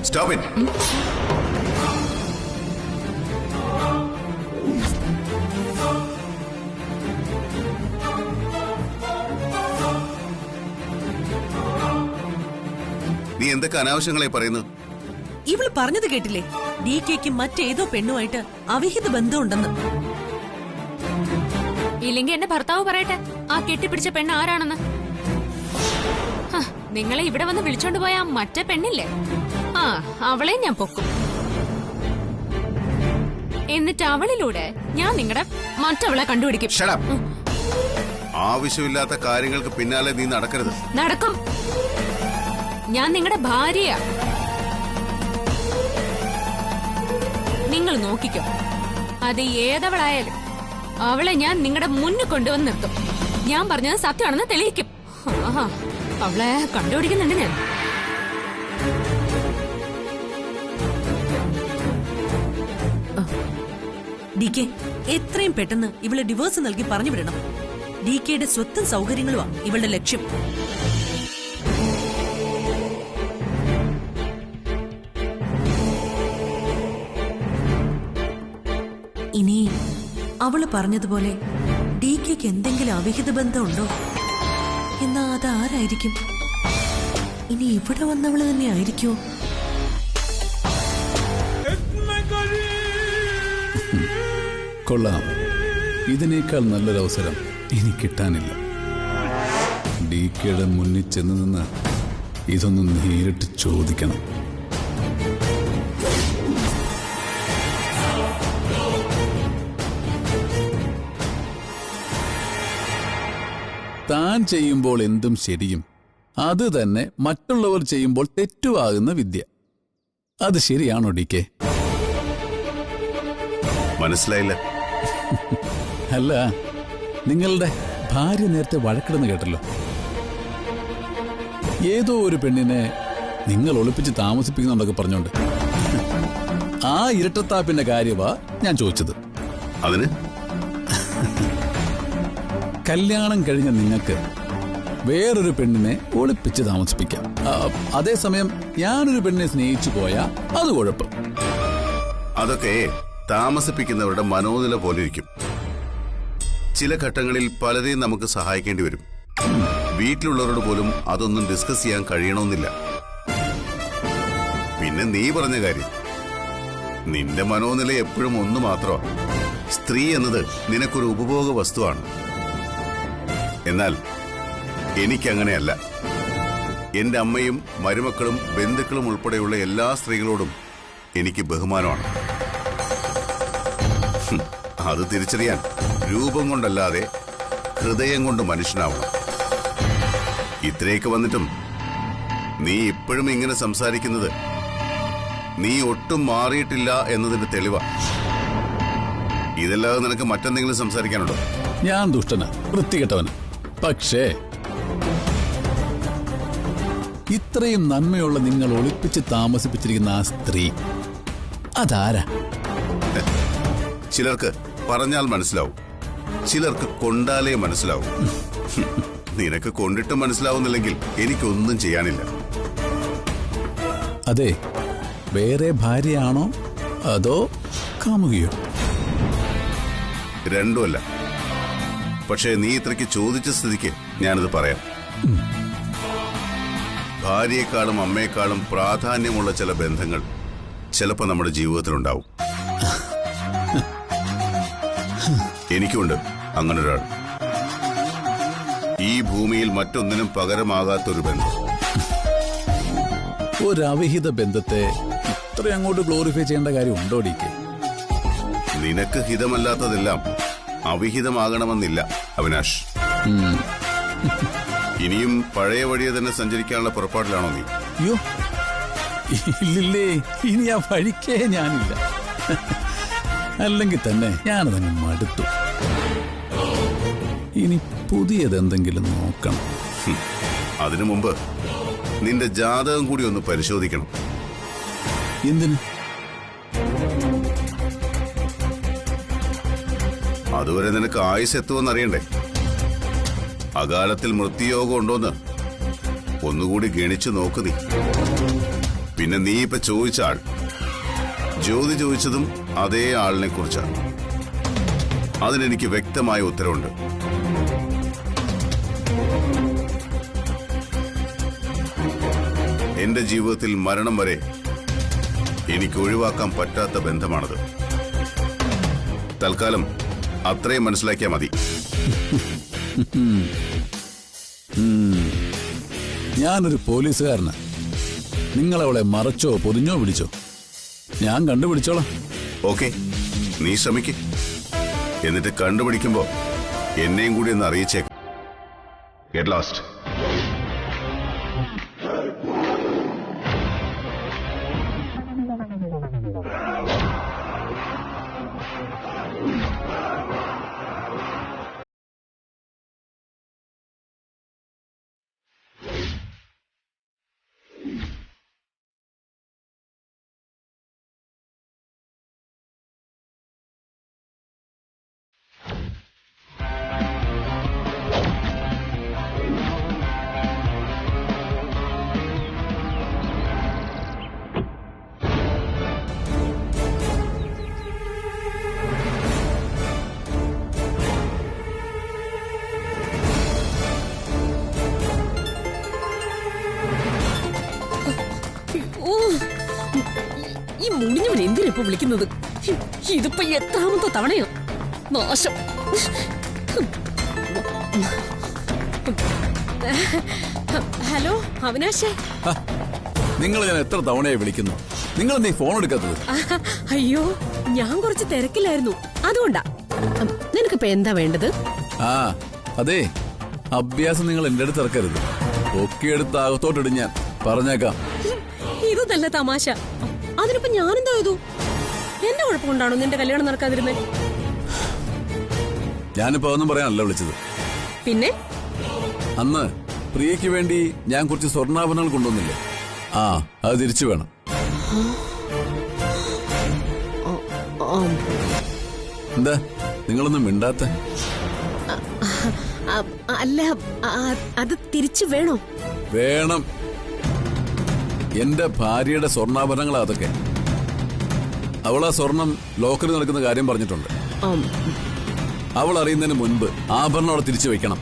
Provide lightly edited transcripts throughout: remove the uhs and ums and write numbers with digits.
Stop it. നീ എന്തൊക്കെ അനാവശ്യങ്ങളായി പറയുന്നു? ഇവള് പറഞ്ഞത് കേട്ടില്ലേ? DKക്ക് മറ്റേതോ പെണ്ണുമായിട്ട് അവിഹിത ബന്ധമുണ്ടെന്ന്. ഇല്ലെങ്കിൽ എന്റെ ഭർത്താവ് പറയട്ടെ ആ കെട്ടിപ്പിടിച്ച പെണ്ണ് ആരാണെന്ന്. നിങ്ങളെ ഇവിടെ വന്ന് വിളിച്ചോണ്ട് പോയ മറ്റേ പെണ്ണില്ലേ, ആ അവളെ ഞാൻ പൊക്കും. എന്നിട്ട് അവളിലൂടെ ഞാൻ നിങ്ങളുടെ മറ്റവളെ കണ്ടുപിടിക്കും. Shut up. ആവശ്യമില്ലാത്ത കാര്യങ്ങൾക്ക് പിന്നാലെ നീ നടക്കരുത്. നടക്കും. ഞാൻ നിങ്ങളുടെ ഭാര്യയാ. നിങ്ങൾ നോക്കിക്കോ, അത് ഏതവളായാലും അവളെ ഞാൻ നിങ്ങളുടെ മുന്നിൽ കൊണ്ടുവന്ന് നിർത്തും. ഞാൻ പറഞ്ഞത് സത്യമാണെന്ന് തെളിയിക്കും. അവളെ കണ്ടുപിടിക്കുന്നുണ്ട് ഞാൻ. DK എത്രയും പെട്ടെന്ന് ഇവളെ ഡിവോഴ്സ് നൽകി പറഞ്ഞു വിടണം. DKയുടെ സ്വത്തും സൗകര്യങ്ങളുമാണ് ഇവളുടെ ലക്ഷ്യം. ഇനി അവള് പറഞ്ഞതുപോലെ DKക്ക് എന്തെങ്കിലും അവിഹിത ബന്ധമുണ്ടോ എന്നാ അതാരായിരിക്കും? ഇനി ഇവിടെ വന്നവള് തന്നെ ആയിരിക്കോ? കൊള്ളാം. ഇതിനേക്കാൾ നല്ലൊരവസരം ഇനി കിട്ടാനില്ല. DKയുടെ മുന്നിൽ ചെന്ന് നിന്ന് ഇതൊന്ന് നേരിട്ട് ചോദിക്കണം. താൻ ചെയ്യുമ്പോൾ എന്തും ശരിയും അത് തന്നെ മറ്റുള്ളവർ ചെയ്യുമ്പോൾ തെറ്റുവാകുന്ന വിദ്യ. അത് ശരിയാണോ DK? മനസ്സിലായില്ല. അല്ല, നിങ്ങളുടെ ഭാര്യ നേരത്തെ വഴക്കിടുന്ന കേട്ടല്ലോ. ഏതോ ഒരു പെണ്ണിനെ നിങ്ങൾ ഒളിപ്പിച്ച് താമസിപ്പിക്കുന്നുണ്ടൊക്കെ പറഞ്ഞോണ്ട്. ആ ഇരട്ടത്താപ്പിന്റെ കാര്യമാ ഞാൻ ചോദിച്ചത്. അതിന് കല്യാണം കഴിഞ്ഞ നിങ്ങൾക്ക് വേറൊരു പെണ്ണിനെ ഒളിപ്പിച്ച് താമസിപ്പിക്കാം. അതേസമയം ഞാനൊരു പെണ്ണിനെ സ്നേഹിച്ചു പോയാ അത് കുഴപ്പം. അതൊക്കെ താമസിപ്പിക്കുന്നവരുടെ മനോനില പോലെ ഇരിക്കും. ചില ഘട്ടങ്ങളിൽ പലരെയും നമുക്ക് സഹായിക്കേണ്ടി വരും. വീട്ടിലുള്ളവരോട് പോലും അതൊന്നും ഡിസ്കസ് ചെയ്യാൻ കഴിയണമെന്നില്ല. പിന്നെ നീ പറഞ്ഞ കാര്യം, നിന്റെ മനോനില എപ്പോഴും ഒന്ന് മാത്രമാണ്. സ്ത്രീ എന്നത് നിനക്കൊരു ഉപഭോഗ വസ്തുവാണ്. എന്നാൽ എനിക്കങ്ങനെയല്ല. എന്റെ അമ്മയും മരുമക്കളും ബന്ധുക്കളും ഉൾപ്പെടെയുള്ള എല്ലാ സ്ത്രീകളോടും എനിക്ക് ബഹുമാനമാണ്. അത് തിരിച്ചറിയാൻ രൂപം കൊണ്ടല്ലാതെ ഹൃദയം കൊണ്ട് മനുഷ്യനാവണം. ഇത്രയൊക്കെ വന്നിട്ടും നീ ഇപ്പോഴും ഇങ്ങനെ സംസാരിക്കുന്നത് നീ ഒട്ടും മാറിയിട്ടില്ല എന്നതിന്റെ തെളിവാ. ഇതല്ലാതെ നിനക്ക് മറ്റെന്തെങ്കിലും സംസാരിക്കാനുണ്ടോ? ഞാൻ ദുഷ്ടനാ, വൃത്തികെട്ടവന്. പക്ഷേ ഇത്രയും നന്മയുള്ള നിങ്ങൾ ഒളിപ്പിച്ച് താമസിപ്പിച്ചിരിക്കുന്ന ആ സ്ത്രീ അതാരാ? ചിലർക്ക് പറഞ്ഞാൽ മനസ്സിലാവും, ചിലർക്ക് കൊണ്ടാലേ മനസ്സിലാവും. നിനക്ക് കൊണ്ടിട്ട് മനസ്സിലാവുന്നില്ലെങ്കിൽ എനിക്കൊന്നും ചെയ്യാനില്ല. അതെ, വേറെ ഭാര്യയാണോ അതോ കാമുകയോ? രണ്ടുമല്ല. പക്ഷേ നീ ഇത്രയ്ക്ക് ചോദിച്ച സ്ഥിതിക്ക് ഞാനിത് പറയാം. ഭാര്യയെക്കാളും അമ്മയെക്കാളും പ്രാധാന്യമുള്ള ചില ബന്ധങ്ങൾ ചിലപ്പോൾ നമ്മുടെ ജീവിതത്തിലുണ്ടാവും. എനിക്കുണ്ട് അങ്ങനൊരാൾ. ഈ ഭൂമിയിൽ മറ്റൊന്നിനും പകരമാകാത്തൊരു ബന്ധം. ഒരവിഹിത ബന്ധത്തെ ഇത്ര അങ്ങോട്ട് ഗ്ലോറിഫൈ ചെയ്യേണ്ട കാര്യം ഉണ്ടോ DK? നിനക്ക് ഹിതമല്ലാത്തതെല്ലാം അവിഹിതമാകണമെന്നില്ല അവിനാഷ്. ഇനിയും പഴയ വഴിയെ തന്നെ സഞ്ചരിക്കാനുള്ള പുറപ്പാടിലാണോ നീ? അയ്യോ ഇല്ലില്ലേ, ഇനി ആ വഴിക്കേ ഞാനില്ല. അല്ലെങ്കിൽ തന്നെ ഞാനതങ്ങ് മടുത്തു. ഇനി പുതിയതെന്തെങ്കിലും നോക്കണം. അതിനു മുമ്പ് നിന്റെ ജാതകം കൂടി ഒന്ന് പരിശോധിക്കണം. എന്തിന്? അതുവരെ നിനക്ക് ആയുസ് എത്തുമെന്നറിയണ്ടേ? അകാലത്തിൽ മൃത്യുയോഗം ഉണ്ടോന്ന് ഒന്നുകൂടി ഗണിച്ചു നോക്ക് നീ. പിന്നെ നീ ഇപ്പൊ ചോദിച്ച ആൾ ജ്യോതി ചോദിച്ചതും അതേ ആളിനെ കുറിച്ചാണ്. അതിനെനിക്ക് വ്യക്തമായ ഉത്തരവുണ്ട്. എന്റെ ജീവിതത്തിൽ മരണം വരെ എനിക്ക് ഒഴിവാക്കാൻ പറ്റാത്ത ബന്ധമാണത്. തൽക്കാലം അത്രയും മനസ്സിലാക്കിയാൽ മതി. ഞാനൊരു പോലീസുകാരന്. നിങ്ങളവളെ മറച്ചോ പൊതിഞ്ഞോ പിടിച്ചോ, ഞാൻ കണ്ടുപിടിച്ചോളാം. ഓക്കെ, നീ ശ്രമിക്ക്. എന്നിട്ട് കണ്ടുപിടിക്കുമ്പോ എന്നെയും കൂടി ഒന്ന് അറിയിച്ചേക്കും. Get lost. ഈ മുടിഞ്ഞവൻ എന്തിനിപ്പോ വിളിക്കുന്നത്? ഇതിപ്പോ എത്രാമത്തെ തവണയോ? നാശം. ഹലോ അവിനാശേ. നിങ്ങൾ ഞാൻ എത്ര തവണയായി വിളിക്കുന്നു, നിങ്ങൾ നീ ഫോൺ എടുക്കാത്തത്? അയ്യോ, ഞാൻ കുറച്ച് തിരക്കിലായിരുന്നു, അതുകൊണ്ടാ. നിനക്കിപ്പോ എന്താ വേണ്ടത്? ആ അതെ, അഭ്യാസം നിങ്ങൾ എന്റെ അടുത്ത് ഇറക്കരുത്. ഒക്കെയെടുത്ത് അകത്തോട്ടിടും ഞാൻ, പറഞ്ഞേക്കാം. ഇത് നല്ല തമാശ. അതിനിപ്പോ ഞാനെന്താ ചെയ്തു? എന്റെ കുഴപ്പമുണ്ടാണോ നിന്റെ കല്യാണം നടക്കാതിരുന്നേ? ഞാനിപ്പോ ഒന്നും പറയാനല്ല വിളിച്ചത്. പിന്നെ അന്ന് പ്രിയയ്ക്ക് വേണ്ടി ഞാൻ കുറച്ച് സ്വർണ്ണാഭരണങ്ങൾ കൊണ്ടുവന്നില്ലേ, ആ അത് തിരിച്ചു വേണം. എന്താ നിങ്ങളൊന്നും മിണ്ടാത്ത? അല്ല, അത് തിരിച്ചു വേണോ? വേണം. എന്റെ ഭാര്യയുടെ സ്വർണ്ണാഭരണങ്ങളാ അതൊക്കെ. അവൾ ആ സ്വർണം ലോക്കറിൽ നടക്കുന്ന കാര്യം പറഞ്ഞിട്ടുണ്ട്. അവൾ അറിയുന്നതിന് മുൻപ് ആഭരണം അവിടെ തിരിച്ചു വെക്കണം.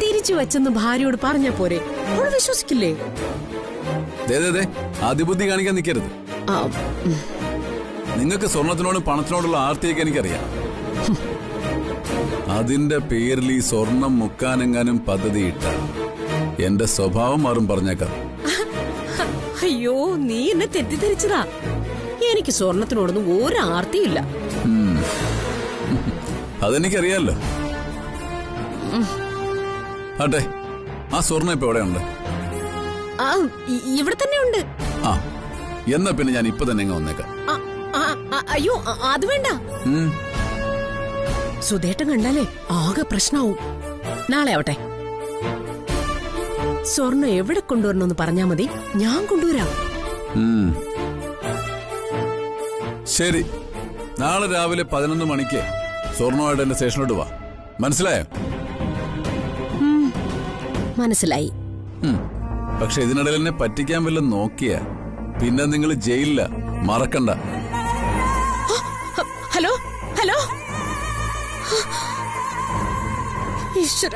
തിരിച്ചു വെച്ചെന്ന് ഭാര്യയോട് പറഞ്ഞാ പോരെ? അവൾ വിശ്വസിക്കില്ലേ? അതിബുദ്ധി കാണിക്കാൻ നിൽക്കരുത്. നിങ്ങൾക്ക് സ്വർണത്തിനോടും പണത്തിനോടുള്ള ആർത്തിയൊക്കെ എനിക്കറിയാം. അതിന്റെ പേരിൽ ഈ സ്വർണം മുക്കാനെങ്ങാനും പദ്ധതിയിട്ട എന്റെ സ്വഭാവം മാറും, പറഞ്ഞേക്കാം. അയ്യോ, നീ എന്നെ തെറ്റിദ്ധരിച്ചതാ. എനിക്ക് സ്വർണത്തിനോടൊന്നും ഒരു ആർത്തിയില്ല. അതെനിക്കറിയാലോ. ആട്ടെ, ആ സ്വർണം ഇപ്പൊ എവിടെയുണ്ട്? ഇവിടെ തന്നെ ഉണ്ട്. ആ എന്നാ പിന്നെ ഞാൻ ഇപ്പൊ തന്നെ ഇങ്ങ് വന്നേക്കാം. അയ്യോ, അത് വേണ്ട. സുധേട്ടൻ കണ്ടാലേ ആകെ പ്രശ്നമാവും. നാളെ ആവട്ടെ. സ്വർണം എവിടെ കൊണ്ടുവരണമെന്ന് പറഞ്ഞാ മതി, ഞാൻ കൊണ്ടുവരാം. ശരി, നാളെ രാവിലെ 11 മണിക്ക് സ്വർണമായിട്ട് എന്റെ സ്റ്റേഷനിലോട്ട് വാ. മനസ്സിലായോ? മനസ്സിലായി. പക്ഷെ ഇതിനിടയിൽ എന്നെ പറ്റിക്കാൻ വല്ലതും നോക്കിയ പിന്നെ നിങ്ങൾ ജയിലില്ല, മറക്കണ്ട. ഹലോ ഹലോ, ഈശ്വര,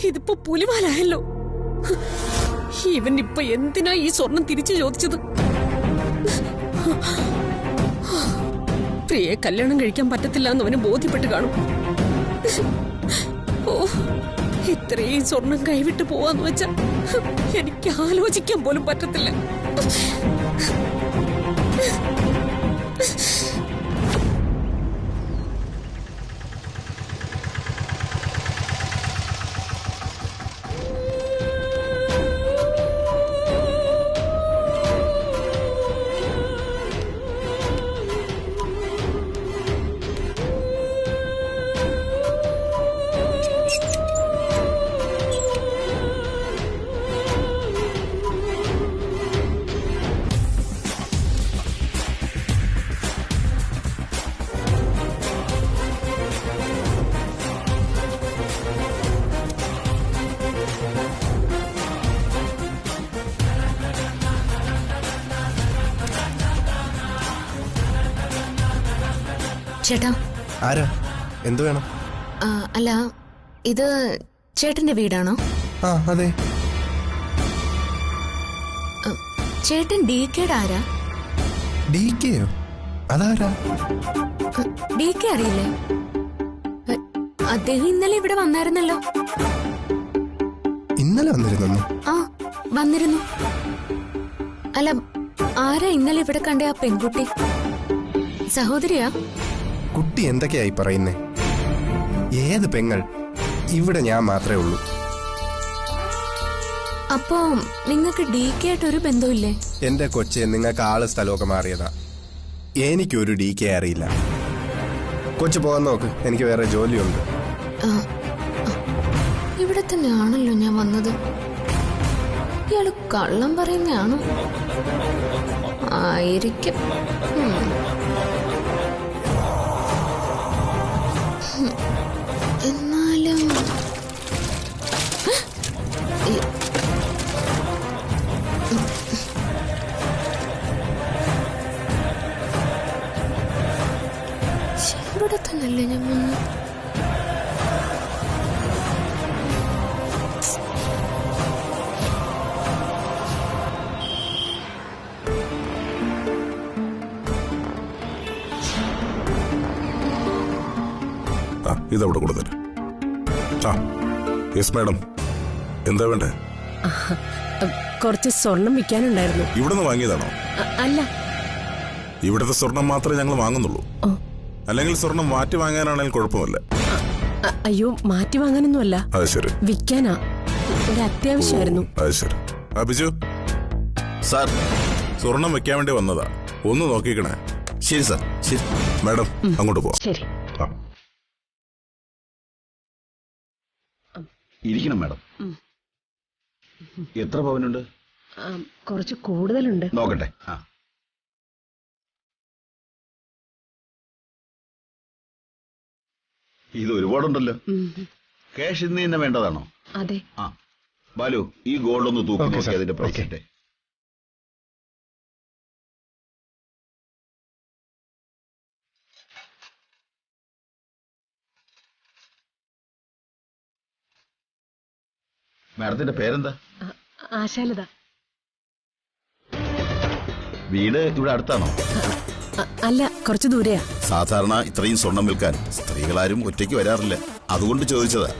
ഇതിപ്പോ പുലിവാലായല്ലോ. ഇവൻ ഇപ്പൊ എന്തിനാ ഈ സ്വർണം തിരിച്ചു ചോദിച്ചത്? പ്രിയെ കല്യാണം കഴിക്കാൻ പറ്റത്തില്ല എന്ന് അവന് ബോധ്യപ്പെട്ട് കാണും. ഓ, ഇത്രയും സ്വർണം കൈവിട്ട് പോവാന്ന് വെച്ചാ എനിക്ക് ആലോചിക്കാൻ പോലും പറ്റത്തില്ല. ചേട്ടാ. ആരാ? എന്തു വേണം? അല്ല, ഇത് ചേട്ടന്റെ വീടാണോ? ആ അതെ. ചേട്ടൻ DKയുടെ ആരാ? DKയോ? അതാരാ? DK അറിയില്ലേ? അദ്ദേഹം ഇന്നലെ ഇവിടെ വന്നായിരുന്നല്ലോ. ഇന്നലെ വന്നിരുന്നു? ആ, വന്നിരുന്നു. അല്ല, ആരാ ഇന്നലെ ഇവിടെ കണ്ട ആ പെൺകുട്ടി? സഹോദരിയാ? കുട്ടി എന്തൊക്കെയായി പറയുന്നേ? ഏത് പെങ്ങൾ? ഇവിടെ ഞാൻ മാത്രമേ ഉള്ളൂ. അപ്പോ നിങ്ങൾക്ക് DK ആയിട്ട് ഒരു ബന്ധമില്ലേ? എന്റെ കൊച്ചെ, നിങ്ങൾക്ക് ആള് സ്ഥലമൊക്കെ മാറിയതാ. എനിക്കൊരു DK അറിയില്ല. കൊച്ചു പോകാൻ നോക്ക്, എനിക്ക് വേറെ ജോലിയുണ്ട്. ഇവിടെ തന്നെയാണല്ലോ ഞാൻ വന്നത്. ഇയാള് കള്ളം പറയുന്നയാണോ? ആയിരിക്കും. എന്നാലും ഇവിടെ തന്നെയല്ലേ ഞാൻ വന്നത്. ഇതവിടെ കൊടുത്തരും. യെസ് മാഡം, എന്താ വേണ്ടേ? കുറച്ച് സ്വർണം വിൽക്കാനുണ്ടായിരുന്നു. ഇവിടുന്ന് വാങ്ങിയതാണോ? അല്ല, ഇവിടുത്തെ സ്വർണം മാത്രമേ ഞങ്ങൾ വാങ്ങുന്നുള്ളൂ. അല്ലെങ്കിൽ സ്വർണം മാറ്റി വാങ്ങാനാണെങ്കിൽ കുഴപ്പമില്ല. അയ്യോ, മാറ്റി വാങ്ങാനൊന്നുമല്ല. അത് ശരി, വിൽക്കാനാ. ഒരു അത്യാവശ്യമായിരുന്നു. അത് ശരി. ബിജു സാർ, സ്വർണം വെക്കാൻ വേണ്ടി വന്നതാ, ഒന്ന് നോക്കിക്കണേ. ശരി സാർ. ശരി മാഡം, അങ്ങോട്ട് പോവാം. ശരി. ഇരിക്കണം മാഡം. എത്ര പവനുണ്ട്? കുറച്ച് കൂടുതലുണ്ട്. നോക്കട്ടെ. ഇത് ഒരുപാടുണ്ടല്ലോ. ക്യാഷ് ഇന്ന് തന്നെ വേണ്ടതാണോ? അതെ. ബാലു, ഈ ഗോൾഡ് ഒന്ന് തൂക്കി നോക്കി അതിന്റെ പ്രൈസ് ഇട്ടെ. മാഡത്തിന്റെ പേരെന്താ? ആശാലത. വീട് ഇവിടെ അടുത്താണോ? അല്ല, കുറച്ച് ദൂരെയാ. സാധാരണ ഇത്രയും സ്വർണം വിൽക്കാൻ സ്ത്രീകളാരും ഒറ്റയ്ക്ക് വരാറില്ല, അതുകൊണ്ട് ചോദിച്ചതാ.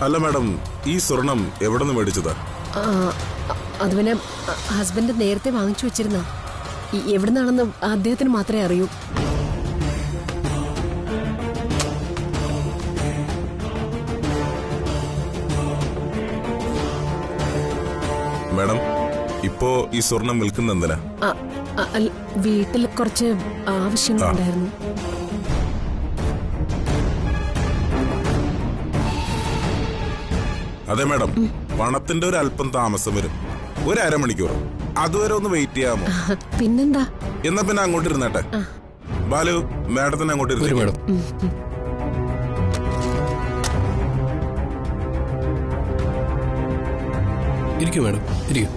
അല്ല മാഡം, ഈ സ്വർണം എവിടെ നിന്ന് മേടിച്ചതാ? അത് പിന്നെ ഹസ്ബൻഡ് നേരത്തെ വാങ്ങിച്ചു വെച്ചിരുന്ന. എവിടുന്നാണെന്ന് അദ്ദേഹത്തിന് മാത്രമേ അറിയൂ. മാഡം, ഇപ്പോ ഈ സ്വർണം വിൽക്കുന്ന എന്തിനാ? വീട്ടിൽ കുറച്ച് ആവശ്യങ്ങളുണ്ടായിരുന്നു. അതെ മാഡം, പണത്തിന്റെ ഒരു അല്പം താമസം വരും, ഒരു അരമണിക്കൂർ. അതുവരെ ഒന്ന് വെയിറ്റ് ചെയ്യാമോ? പിന്നെന്താ? എന്നാ പിന്നെ അങ്ങോട്ട് ഇരുന്നട്ടെ. ബാലു, മാഡത്തിന് അങ്ങോട്ട് ഇരുന്നു. ഇരിക്കൂ മാഡം, ഇരിക്കൂ.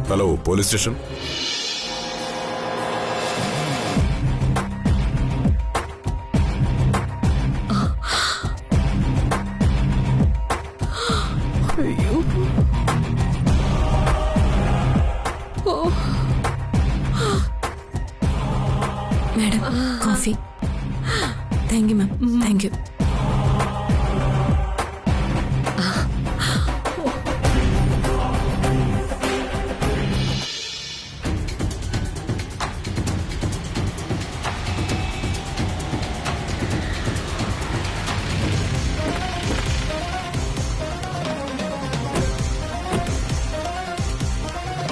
Hello, police station. Madam, coffee. Thank you ma'am, thank you.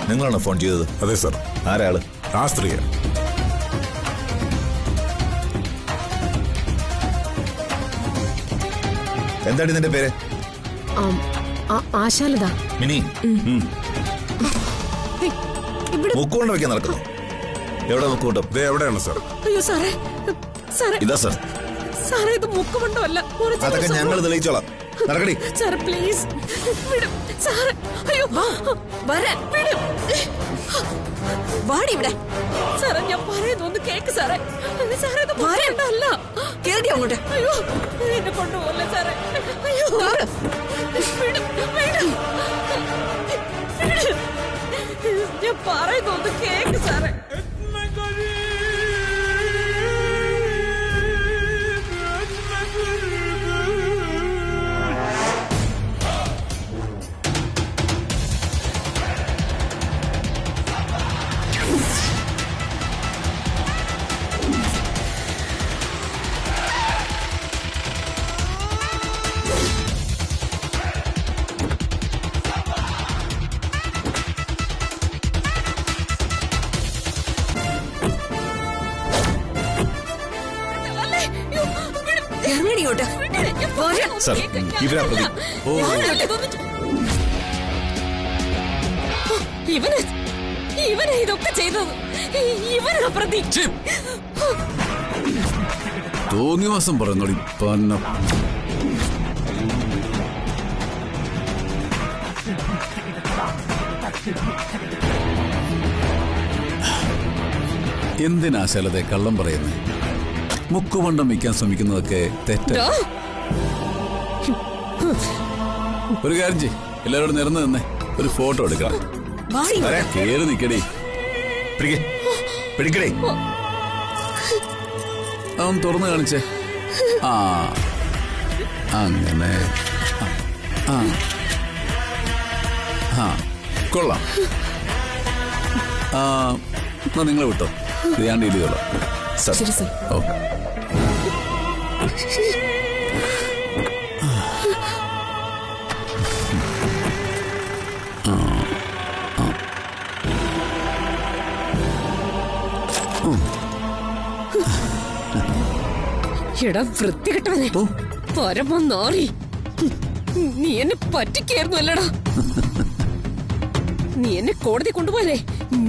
നിങ്ങളാണോ ഫോൺ ചെയ്തത്? അതെ സാർ. ആരാള്? ആ സ്ത്രീയെ. എന്താണ് നിന്റെ പേര്? ആശാലത. മിനി. മുക്കുകൊണ്ട് വെക്കാൻ നടക്കുന്നു. എവിടെ മുക്കുകൊണ്ടും? എവിടെയാണ് സാർ? അയ്യോ സാറേ, സാറേ ഇതാ സാർ. സാറേ ഇത് മുക്കുകൊണ്ടല്ല. അതൊക്കെ ഞങ്ങൾ തെളിയിച്ചോളാം. നടക്കടി സാറേ പ്ലീസ് വിടും സാറേ. അയ്യോ വരാൻ വിടും. വാടി ഇവിടെ. സാറേ ഞാൻ പറയുന്നൊന്ന് കേക്ക് സാറേ. സാറേ ഇത് വരണ്ടല്ല. കേറി അങ്ങോട്ട്. അയ്യോ എന്നെ കൊണ്ടുപോകല്ലേ സാറേ. അയ്യോ വിടും വിടും. ഞാൻ പറയുന്നൊന്ന് കേക്ക് സാറേ. സാർ, ഇവരാ പ്രതി. ഇവനെ ഇതൊക്കെ ചെയ്തത്. ഇവനാ പ്രതി. തോന്നിവാസം പറയുന്നോടി പന്ന. എന്തിനാ ശലതെ കള്ളം പറയുന്നത്? മുക്കുവണ്ടം വയ്ക്കാൻ ശ്രമിക്കുന്നതൊക്കെ തെറ്റാ. ഒരു കാര്യം ചെയ്യ്, എല്ലാവരോടും നിരന്ന് നിന്നേ, ഒരു ഫോട്ടോ എടുക്കാം. കേറി നിക്കടി. പിടിക്കടേ. അവൻ തുറന്നു കാണിച്ചേ. ആ അങ്ങനെ. ആ ആ കൊള്ളാം. എന്നാ നിങ്ങളെ വിട്ടോ, ഇത് ഞാൻ ഡീൽ ചെയ്തോളാം. ശരി സർ. ഓ എടാ വൃത്തികെട്ടവനെ, പരമ നാറി. നീ എന്നെ പറ്റിക്കായിരുന്നു അല്ലടാ. നീ എന്നെ കോടതി കൊണ്ടുപോയല്ലേ,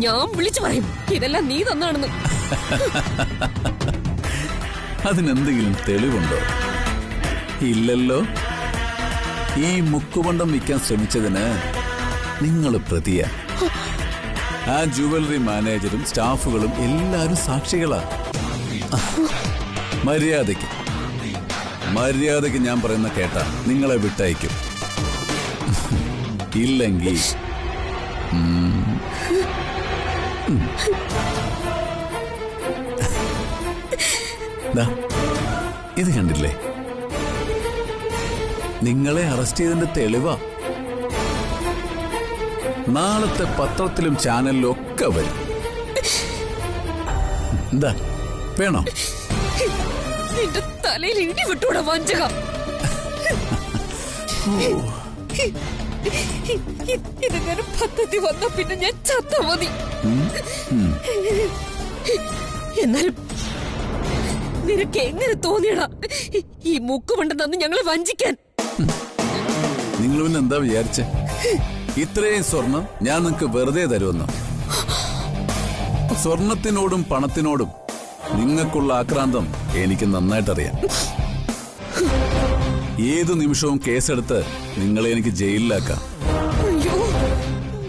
ഞാൻ വിളിച്ചു പറയും ഇതെല്ലാം നീ തന്നാണെന്ന്. അതിനെന്തെങ്കിലും തെളിവുണ്ടോ? ഇല്ലല്ലോ. ഈ മുക്കുവണ്ടം വിൽക്കാൻ ശ്രമിച്ചതിന് നിങ്ങൾ പ്രതിയാ. ആ ജുവലറി മാനേജരും സ്റ്റാഫുകളും എല്ലാരും സാക്ഷികളാ. മര്യാദയ്ക്ക് ഞാൻ പറയുന്ന കേട്ടാ നിങ്ങളെ വിട്ടയക്കും. ഇല്ലെങ്കിൽ ഇത് കണ്ടില്ലേ, നിങ്ങളെ അറസ്റ്റ് ചെയ്തതിന്റെ തെളിവാ. നാളത്തെ പത്രത്തിലും ചാനലിലും ഒക്കെ വരും. എന്താ വേണോ? നിന്റെ തലയിൽ ഇടി വിട്ടൂടെ വഞ്ചക. ഇതെങ്ങനെ പദ്ധതി വന്ന പിന്നെ ഞാൻ ചത്ത മതി. എന്നാലും നിനക്ക് എങ്ങനെ തോന്നിയടാ ഈ മുക്കുമണ്ട തന്ന് ഞങ്ങളെ വഞ്ചിക്കാൻ? നിങ്ങൾ പിന്നെ എന്താ വിചാരിച്ചേ? ഇത്രയും സ്വർണം ഞാൻ നിങ്ങക്ക് വെറുതെ തരുമെന്നോ? സ്വർണത്തിനോടും പണത്തിനോടും നിങ്ങൾക്കുള്ള ആക്രാന്തം എനിക്ക് നന്നായിട്ടറിയാം. ഏതു നിമിഷവും കേസെടുത്ത് നിങ്ങളെ എനിക്ക് ജയിലിലാക്കാം. അയ്യോ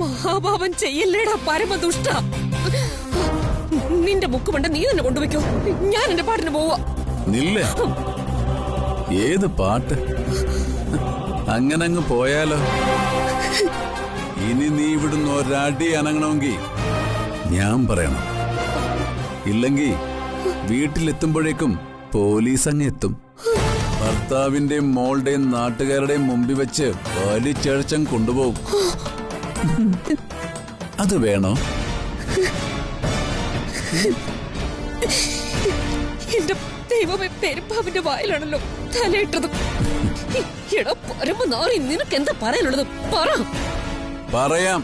മഹാഭാവൻ ചെയ്യല്ലേടാ പരമദുഷ്ട. നിന്റെ മുക്കുമണ്ട നീ തന്നെ കൊണ്ടുവയ്ക്കോ, ഞാൻ എന്റെ പാട്ടിന് പോവാ. നില്ലേ, ഏത് പാട്ട്? അങ്ങനെ അങ്ങ് പോയാലോ? ഇനി നീ ഇവിടുന്ന് ഒരടി അനങ്ങണമെങ്കിൽ ഞാൻ പറയണം. ഇല്ലെങ്കിൽ വീട്ടിലെത്തുമ്പോഴേക്കും പോലീസ് അങ്ങ് എത്തും. ഭർത്താവിന്റെയും മോളുടെയും നാട്ടുകാരുടെയും മുമ്പിൽ വെച്ച് വലിച്ചഴച്ചം കൊണ്ടുപോകും. അത് വേണോ? എന്റെ ദൈവമേ, പെരുമ്പാവിന്റെ വായിലാണല്ലോ തലയിട്ടത്. എടാ പരമ നാറി, നിനക്ക് എന്താ പറയാനുള്ളത്? പറയാം.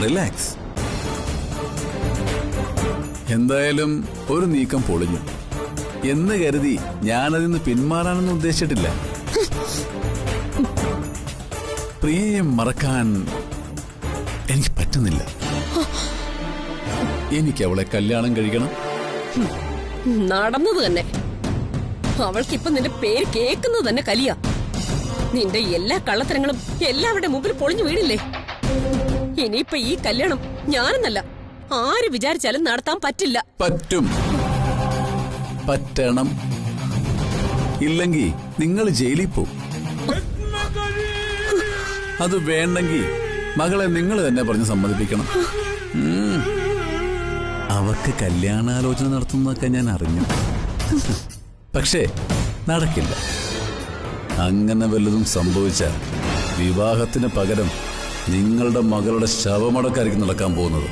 റിലാക്സ്. എന്തായാലും ഒരു നീക്കം പൊളിഞ്ഞു എന്ന് കരുതി ഞാനതിന്ന് പിന്മാറാനൊന്നും ഉദ്ദേശിച്ചിട്ടില്ല. പ്രിയയെ മറക്കാൻ എനിക്ക് പറ്റുന്നില്ല. എനിക്ക് അവളെ കല്യാണം കഴിക്കണം. നടന്നത് തന്നെ. അവൾക്കിപ്പൊ നിന്റെ പേര് കേൾക്കുന്നത് തന്നെ കലിയ. നിന്റെ എല്ലാ കള്ളത്തരങ്ങളും എല്ലാവരുടെ മുമ്പിൽ പൊളിഞ്ഞു വീണില്ലേ? ഇനിയിപ്പൊ ഈ കല്യാണം ഞാനെന്നല്ല ആര് വിചാരിച്ചാലും നടത്താൻ പറ്റില്ല. പറ്റും, പറ്റണം. ഇല്ലെങ്കിൽ നിങ്ങൾ ജയിലിൽ പോവും. അത് വേണ്ടെങ്കിൽ മകളെ നിങ്ങൾ തന്നെ പറഞ്ഞ് സമ്മതിപ്പിക്കണം. അവക്ക് കല്യാണാലോചന നടത്തുന്നതൊക്കെ ഞാൻ അറിഞ്ഞു. പക്ഷേ നടക്കില്ല. അങ്ങനെ വല്ലതും സംഭവിച്ചാൽ വിവാഹത്തിന് പകരം നിങ്ങളുടെ മകളുടെ ശവമടക്കായിരിക്കും നടക്കാൻ പോകുന്നത്.